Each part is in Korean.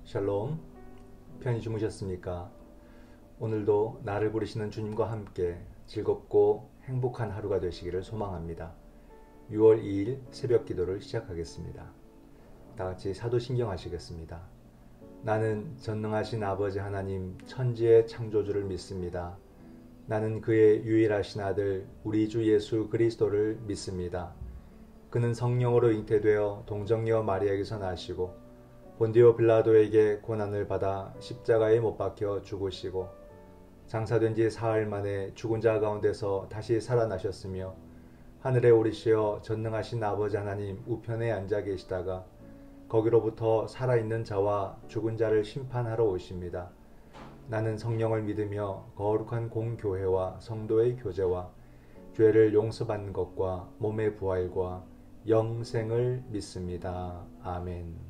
샬롬, 편히 주무셨습니까? 오늘도 나를 부르시는 주님과 함께 즐겁고 행복한 하루가 되시기를 소망합니다. 6월 2일 새벽 기도를 시작하겠습니다. 다 같이 사도신경 하시겠습니다. 나는 전능하신 아버지 하나님 천지의 창조주를 믿습니다. 나는 그의 유일하신 아들 우리 주 예수 그리스도를 믿습니다. 그는 성령으로 잉태되어 동정녀 마리아에게서 나시고 본디오 빌라도에게 고난을 받아 십자가에 못 박혀 죽으시고 장사된 지 사흘 만에 죽은 자 가운데서 다시 살아나셨으며 하늘에 오르시어 전능하신 아버지 하나님 우편에 앉아 계시다가 거기로부터 살아있는 자와 죽은 자를 심판하러 오십니다. 나는 성령을 믿으며 거룩한 공교회와 성도의 교제와 죄를 용서받는 것과 몸의 부활과 영생을 믿습니다. 아멘.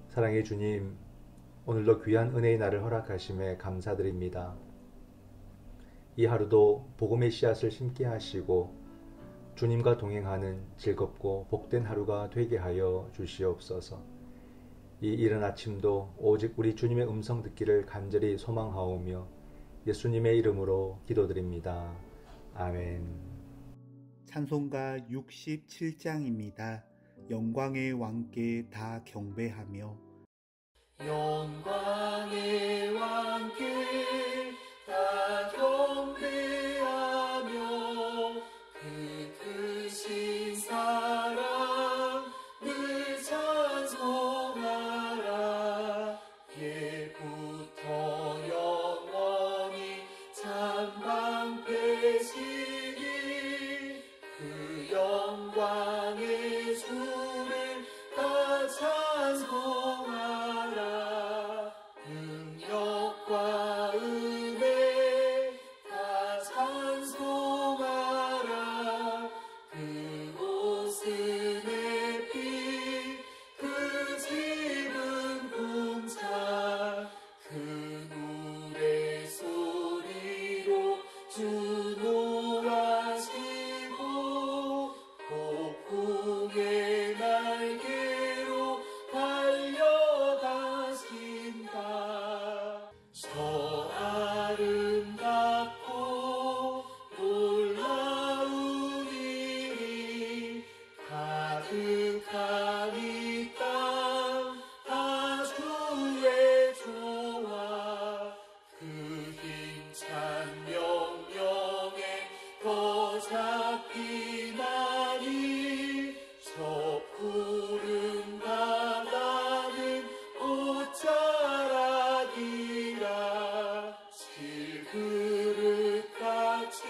사랑의 주님, 오늘도 귀한 은혜의 날을 허락하심에 감사드립니다. 이 하루도 복음의 씨앗을 심게 하시고 주님과 동행하는 즐겁고 복된 하루가 되게 하여 주시옵소서. 이 이른 아침도 오직 우리 주님의 음성 듣기를 간절히 소망하오며 예수님의 이름으로 기도드립니다. 아멘. 찬송가 67장입니다. 영광의 왕께 다 경배하며 영광의 왕께 다 경배하며 그 크신 사랑 늘 찬송하라. 예부터 영원히 찬방되시니 그 영광의 주를 다 찬송하라. 능력과 은혜 다 찬송하라. 그 옷은 햇빛 그 집은 궁창 그 노래 소리로 주노하시고 폭풍의 날개로 달려가신다. 저 아름답고 놀라운 일이 가득한 이 땅 다 주의 조화 그 힘찬 명령에 더 잡히나니 저 푸른 바다는 옷자락이라 질그릇같이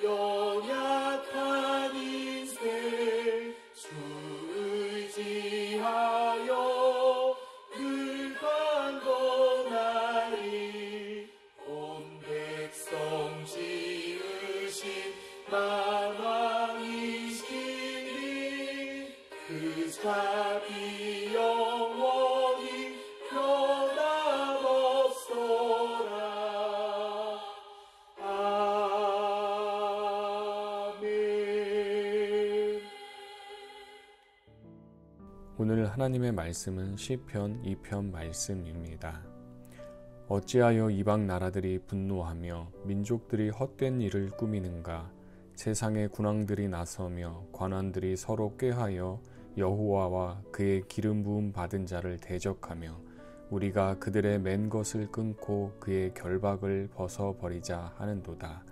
연약한 인생 주 의지하여 늘 강건하리. 온 백성 지으신 만왕이시니 그 자비 영원히 변함없소라. 아멘. 오늘 하나님의 말씀은 시편 2편 말씀입니다. 어찌하여 이방 나라들이 분노하며 민족들이 헛된 일을 꾸미는가. 세상의 군왕들이 나서며 관원들이 서로 꾀하여 여호와와 그의 기름 부음 받은 자를 대적하며 우리가 그들의 맨 것을 끊고 그의 결박을 벗어버리자 하는도다.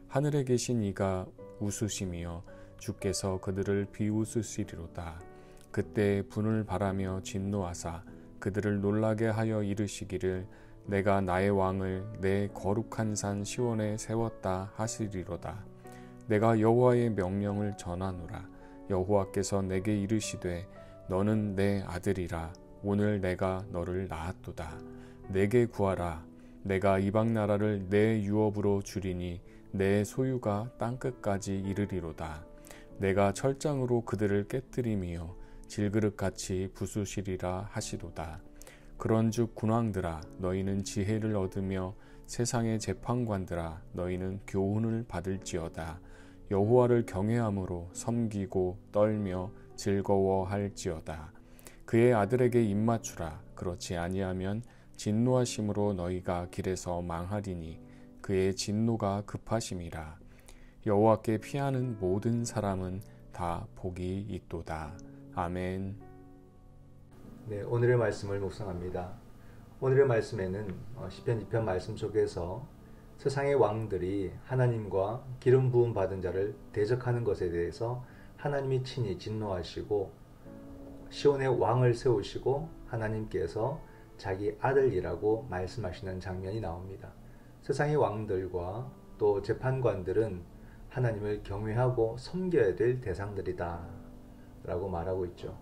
하늘에 계신 이가 웃으시며 주께서 그들을 비웃으시리로다. 그때 분을 바라며 진노하사 그들을 놀라게 하여 이르시기를 내가 나의 왕을 내 거룩한 산 시온에 세웠다 하시리로다. 내가 여호와의 명령을 전하노라. 여호와께서 내게 이르시되 너는 내 아들이라. 오늘 내가 너를 낳았도다. 내게 구하라. 내가 이방 나라를 내 유업으로 주리니 내 소유가 땅끝까지 이르리로다. 내가 철장으로 그들을 깨뜨리며 질그릇같이 부수시리라 하시도다. 그런즉 군왕들아 너희는 지혜를 얻으며 세상의 재판관들아 너희는 교훈을 받을지어다. 여호와를 경외함으로 섬기고 떨며 즐거워할지어다. 그의 아들에게 입맞추라. 그렇지 아니하면 진노하심으로 너희가 길에서 망하리니 그의 진노가 급하심이라. 여호와께 피하는 모든 사람은 다 복이 있도다. 아멘. 네, 오늘의 말씀을 묵상합니다. 오늘의 말씀에는 시편 2편 말씀 속에서 세상의 왕들이 하나님과 기름 부음 받은 자를 대적하는 것에 대해서 하나님이 친히 진노하시고 시온의 왕을 세우시고 하나님께서 자기 아들이라고 말씀하시는 장면이 나옵니다. 세상의 왕들과 또 재판관들은 하나님을 경외하고 섬겨야 될 대상들이다 라고 말하고 있죠.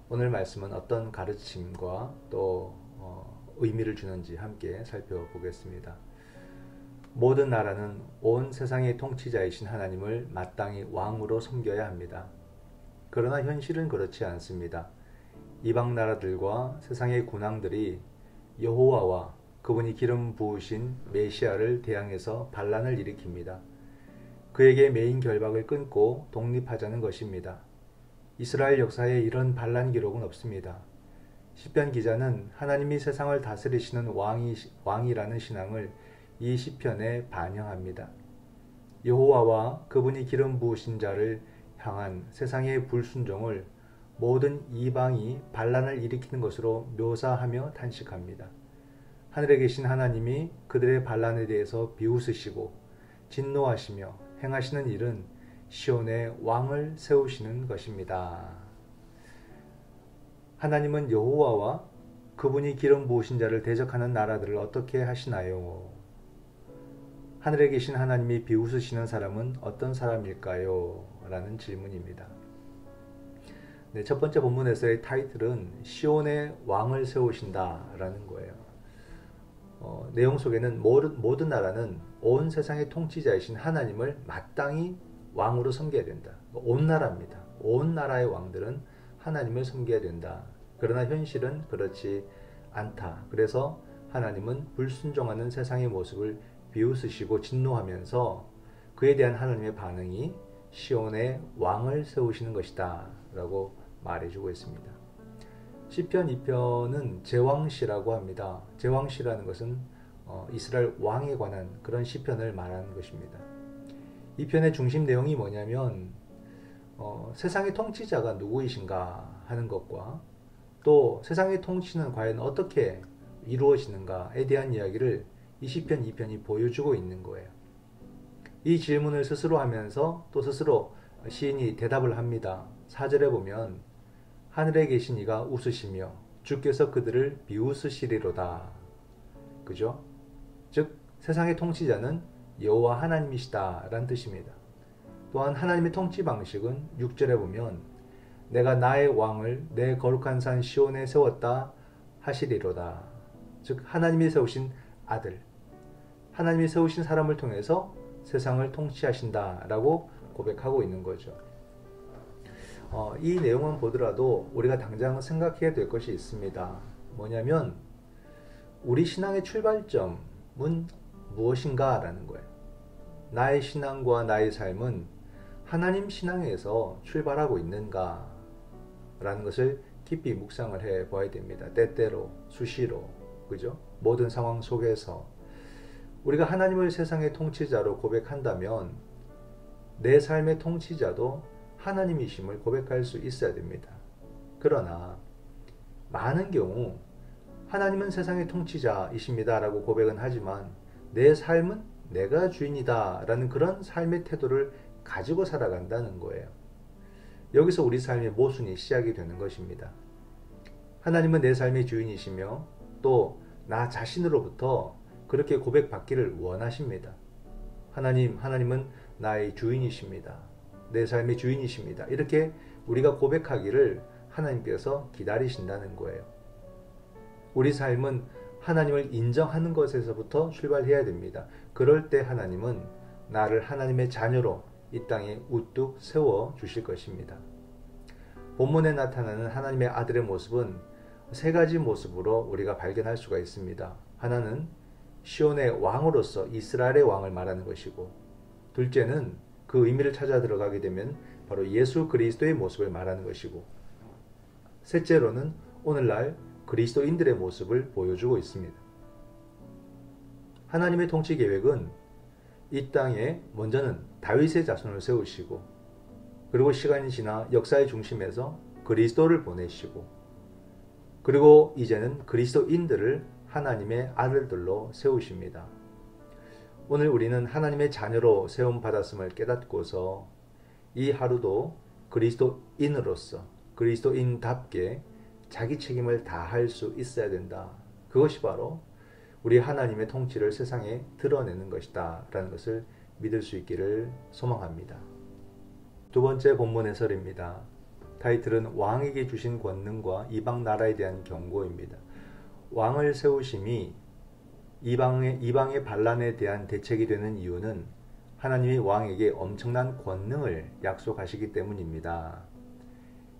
오늘 말씀은 어떤 가르침과 또 의미를 주는지 함께 살펴보겠습니다. 모든 나라는 온 세상의 통치자이신 하나님을 마땅히 왕으로 섬겨야 합니다. 그러나 현실은 그렇지 않습니다. 이방 나라들과 세상의 군왕들이 여호와와 그분이 기름 부으신 메시아를 대항해서 반란을 일으킵니다. 그에게 매인 결박을 끊고 독립하자는 것입니다. 이스라엘 역사에 이런 반란 기록은 없습니다. 시편 기자는 하나님이 세상을 다스리시는 왕이라는 신앙을 이 시편에 반영합니다. 여호와와 그분이 기름 부으신 자를 향한 세상의 불순종을 모든 이방이 반란을 일으키는 것으로 묘사하며 탄식합니다. 하늘에 계신 하나님이 그들의 반란에 대해서 비웃으시고 진노하시며 행하시는 일은 시온의 왕을 세우시는 것입니다. 하나님은 여호와와 그분이 기름 부으신 자를 대적하는 나라들을 어떻게 하시나요? 하늘에 계신 하나님이 비웃으시는 사람은 어떤 사람일까요? 라는 질문입니다. 네, 첫 번째 본문에서의 타이틀은 시온의 왕을 세우신다 라는 거예요. 내용 속에는 모든 나라는 온 세상의 통치자이신 하나님을 마땅히 왕으로 섬겨야 된다. 온 나라입니다. 온 나라의 왕들은 하나님을 섬겨야 된다. 그러나 현실은 그렇지 않다. 그래서 하나님은 불순종하는 세상의 모습을 비웃으시고 진노하면서 그에 대한 하나님의 반응이 시온의 왕을 세우시는 것이다 라고 말해주고 있습니다. 시편 2편은 제왕시라고 합니다. 제왕시라는 것은 이스라엘 왕에 관한 그런 시편을 말하는 것입니다. 이 편의 중심 내용이 뭐냐면 세상의 통치자가 누구이신가 하는 것과 또 세상의 통치는 과연 어떻게 이루어지는가에 대한 이야기를 이 시편 2편이 보여주고 있는 거예요. 이 질문을 스스로 하면서 또 스스로 시인이 대답을 합니다. 4절에 보면 하늘에 계신 이가 웃으시며 주께서 그들을 비웃으시리로다. 그죠? 즉 세상의 통치자는 여호와 하나님이시다 라는 뜻입니다. 또한 하나님의 통치 방식은 6절에 보면 내가 나의 왕을 내 거룩한 산 시온에 세웠다 하시리로다. 즉 하나님이 세우신 아들, 하나님이 세우신 사람을 통해서 세상을 통치하신다 라고 고백하고 있는 거죠. 이 내용만 보더라도 우리가 당장 생각해야 될 것이 있습니다. 뭐냐면 우리 신앙의 출발점은 무엇인가 라는 거예요. 나의 신앙과 나의 삶은 하나님 신앙에서 출발하고 있는가 라는 것을 깊이 묵상을 해 봐야 됩니다. 때때로 수시로, 그죠? 모든 상황 속에서 우리가 하나님을 세상의 통치자로 고백한다면 내 삶의 통치자도 하나님이심을 고백할 수 있어야 됩니다. 그러나 많은 경우 하나님은 세상의 통치자이십니다 라고 고백은 하지만 내 삶은 내가 주인이다 라는 그런 삶의 태도를 가지고 살아간다는 거예요. 여기서 우리 삶의 모순이 시작이 되는 것입니다. 하나님은 내 삶의 주인이시며 또 나 자신으로부터 그렇게 고백받기를 원하십니다. 하나님은 나의 주인이십니다. 내 삶의 주인이십니다. 이렇게 우리가 고백하기를 하나님께서 기다리신다는 거예요. 우리 삶은 하나님을 인정하는 것에서부터 출발해야 됩니다. 그럴 때 하나님은 나를 하나님의 자녀로 이 땅에 우뚝 세워 주실 것입니다. 본문에 나타나는 하나님의 아들의 모습은 세 가지 모습으로 우리가 발견할 수가 있습니다. 하나는 시온의 왕으로서 이스라엘의 왕을 말하는 것이고, 둘째는 그 의미를 찾아 들어가게 되면 바로 예수 그리스도의 모습을 말하는 것이고, 셋째로는 오늘날 그리스도인들의 모습을 보여주고 있습니다. 하나님의 통치 계획은 이 땅에 먼저는 다윗의 자손을 세우시고, 그리고 시간이 지나 역사의 중심에서 그리스도를 보내시고, 그리고 이제는 그리스도인들을 하나님의 아들들로 세우십니다. 오늘 우리는 하나님의 자녀로 세움받았음을 깨닫고서 이 하루도 그리스도인으로서 그리스도인답게 자기 책임을 다할 수 있어야 된다. 그것이 바로 우리 하나님의 통치를 세상에 드러내는 것이다 라는 것을 믿을 수 있기를 소망합니다. 두 번째 본문 해설입니다. 타이틀은 왕에게 주신 권능과 이방 나라에 대한 경고입니다. 왕을 세우심이 이방의 반란에 대한 대책이 되는 이유는 하나님이 왕에게 엄청난 권능을 약속하시기 때문입니다.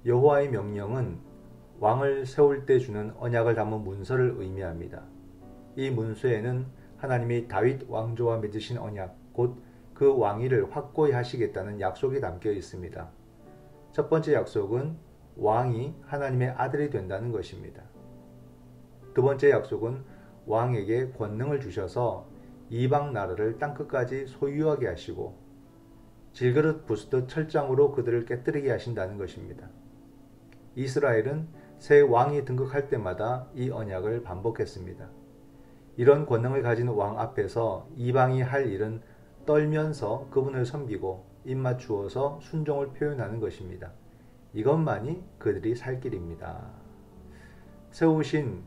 여호와의 명령은 왕을 세울 때 주는 언약을 담은 문서를 의미합니다. 이 문서에는 하나님이 다윗 왕조와 맺으신 언약, 곧 그 왕위를 확고히 하시겠다는 약속이 담겨 있습니다. 첫 번째 약속은 왕이 하나님의 아들이 된다는 것입니다. 두 번째 약속은 왕에게 권능을 주셔서 이방 나라를 땅끝까지 소유하게 하시고 질그릇 부수듯 철장으로 그들을 깨뜨리게 하신다는 것입니다. 이스라엘은 새 왕이 등극할 때마다 이 언약을 반복했습니다. 이런 권능을 가진 왕 앞에서 이방이 할 일은 떨면서 그분을 섬기고 입맞추어서 순종을 표현하는 것입니다. 이것만이 그들이 살 길입니다.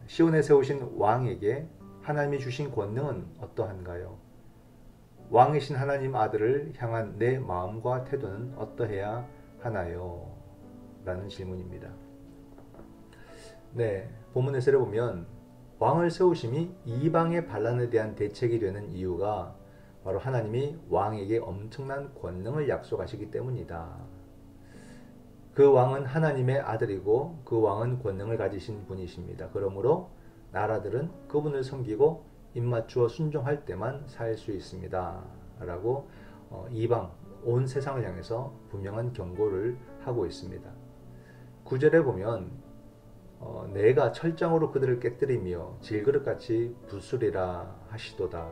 시온에 세우신 왕에게 하나님이 주신 권능은 어떠한가요? 왕이신 하나님 아들을 향한 내 마음과 태도는 어떠해야 하나요? 라는 질문입니다. 네, 본문 해설에 보면 왕을 세우심이 이방의 반란에 대한 대책이 되는 이유가 바로 하나님이 왕에게 엄청난 권능을 약속하시기 때문이다. 그 왕은 하나님의 아들이고 그 왕은 권능을 가지신 분이십니다. 그러므로 나라들은 그분을 섬기고 입맞추어 순종할 때만 살 수 있습니다. 라고 이방, 온 세상을 향해서 분명한 경고를 하고 있습니다. 9절에 보면 내가 철장으로 그들을 깨뜨리며 질그릇같이 부수리라 하시도다.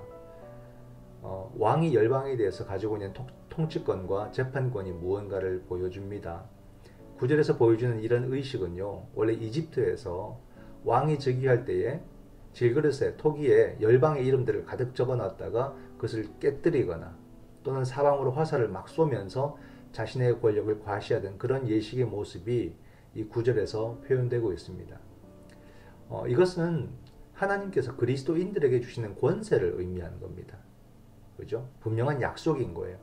왕이 열방에 대해서 가지고 있는 통치권과 재판권이 무언가를 보여줍니다. 9절에서 보여주는 이런 의식은요, 원래 이집트에서 왕이 즉위할 때에 질그릇에 토기에 열방의 이름들을 가득 적어놨다가 그것을 깨뜨리거나 또는 사방으로 화살을 막 쏘면서 자신의 권력을 과시하던 그런 예식의 모습이 이 9절에서 표현되고 있습니다. 이것은 하나님께서 그리스도인들에게 주시는 권세를 의미하는 겁니다. 그죠? 분명한 약속인 거예요.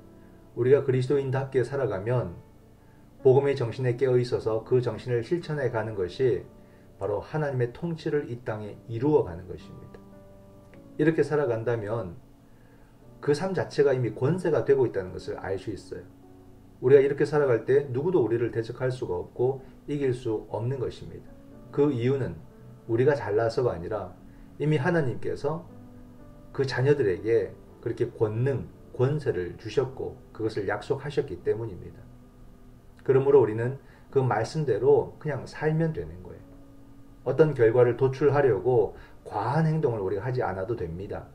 우리가 그리스도인답게 살아가면 복음의 정신에 깨어 있어서 그 정신을 실천해 가는 것이 바로 하나님의 통치를 이 땅에 이루어가는 것입니다. 이렇게 살아간다면 그 삶 자체가 이미 권세가 되고 있다는 것을 알 수 있어요. 우리가 이렇게 살아갈 때 누구도 우리를 대적할 수가 없고 이길 수 없는 것입니다. 그 이유는 우리가 잘나서가 아니라 이미 하나님께서 그 자녀들에게 그렇게 권세를 주셨고 그것을 약속하셨기 때문입니다. 그러므로 우리는 그 말씀대로 그냥 살면 되는 거예요. 어떤 결과를 도출하려고 과한 행동을 우리가 하지 않아도 됩니다.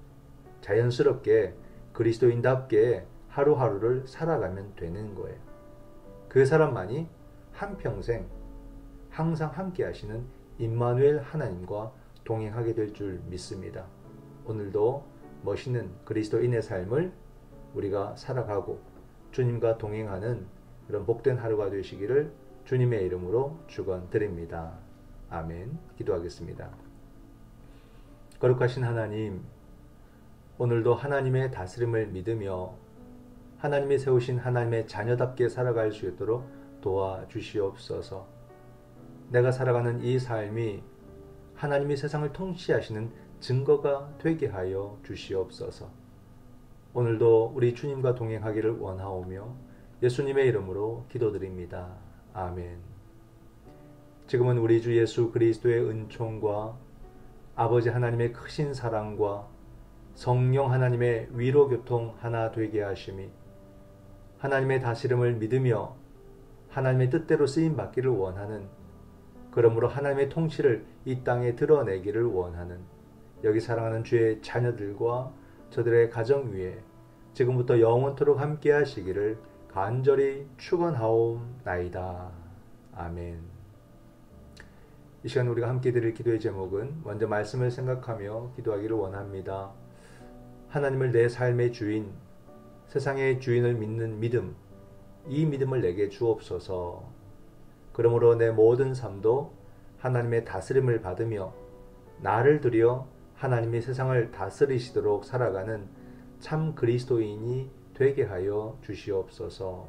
자연스럽게 그리스도인답게 하루하루를 살아가면 되는 거예요. 그 사람만이 한평생 항상 함께 하시는 임마누엘 하나님과 동행하게 될 줄 믿습니다. 오늘도 멋있는 그리스도인의 삶을 우리가 살아가고 주님과 동행하는 그런 복된 하루가 되시기를 주님의 이름으로 축원드립니다. 아멘. 기도하겠습니다. 거룩하신 하나님, 오늘도 하나님의 다스림을 믿으며 하나님이 세우신 하나님의 자녀답게 살아갈 수 있도록 도와주시옵소서. 내가 살아가는 이 삶이 하나님이 세상을 통치하시는 증거가 되게 하여 주시옵소서. 오늘도 우리 주님과 동행하기를 원하오며 예수님의 이름으로 기도드립니다. 아멘. 지금은 우리 주 예수 그리스도의 은총과 아버지 하나님의 크신 사랑과 성령 하나님의 위로 교통 하나 되게 하심이 하나님의 다스림을 믿으며 하나님의 뜻대로 쓰임 받기를 원하는 그러므로 하나님의 통치를 이 땅에 드러내기를 원하는 여기 사랑하는 주의 자녀들과 저들의 가정 위에 지금부터 영원토록 함께 하시기를 간절히 축원하옵나이다. 아멘. 이 시간 우리가 함께 드릴 기도의 제목은 먼저 말씀을 생각하며 기도하기를 원합니다. 하나님을 내 삶의 주인, 세상의 주인을 믿는 믿음, 이 믿음을 내게 주옵소서. 그러므로 내 모든 삶도 하나님의 다스림을 받으며 나를 들여 하나님이 세상을 다스리시도록 살아가는 참 그리스도인이 되게 하여 주시옵소서.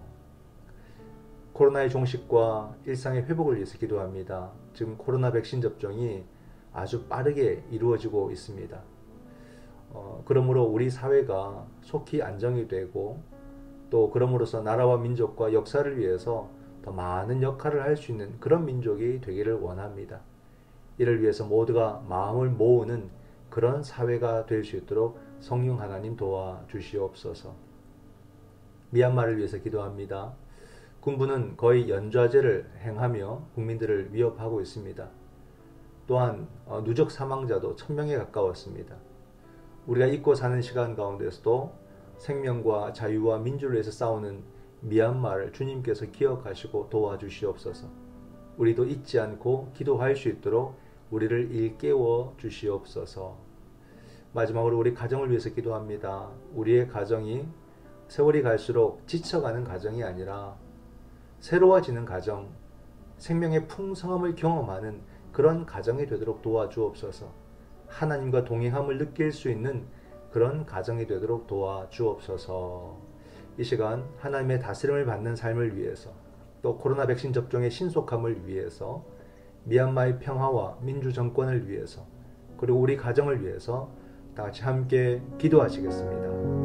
코로나의 종식과 일상의 회복을 위해서 기도합니다. 지금 코로나 백신 접종이 아주 빠르게 이루어지고 있습니다. 그러므로 우리 사회가 속히 안정이 되고 또 그럼으로써 나라와 민족과 역사를 위해서 더 많은 역할을 할 수 있는 그런 민족이 되기를 원합니다. 이를 위해서 모두가 마음을 모으는 그런 사회가 될 수 있도록 성령 하나님 도와주시옵소서. 미얀마를 위해서 기도합니다. 군부는 거의 연좌제를 행하며 국민들을 위협하고 있습니다. 또한 누적 사망자도 1000명에 가까웠습니다. 우리가 잊고 사는 시간 가운데서도 생명과 자유와 민주를 위해서 싸우는 미얀마를 주님께서 기억하시고 도와주시옵소서. 우리도 잊지 않고 기도할 수 있도록 우리를 일깨워 주시옵소서. 마지막으로 우리 가정을 위해서 기도합니다. 우리의 가정이 세월이 갈수록 지쳐가는 가정이 아니라 새로워지는 가정, 생명의 풍성함을 경험하는 그런 가정이 되도록 도와주옵소서. 하나님과 동행함을 느낄 수 있는 그런 가정이 되도록 도와주옵소서. 이 시간 하나님의 다스림을 받는 삶을 위해서 또 코로나 백신 접종의 신속함을 위해서 미얀마의 평화와 민주 정권을 위해서 그리고 우리 가정을 위해서 다 같이 함께 기도하시겠습니다.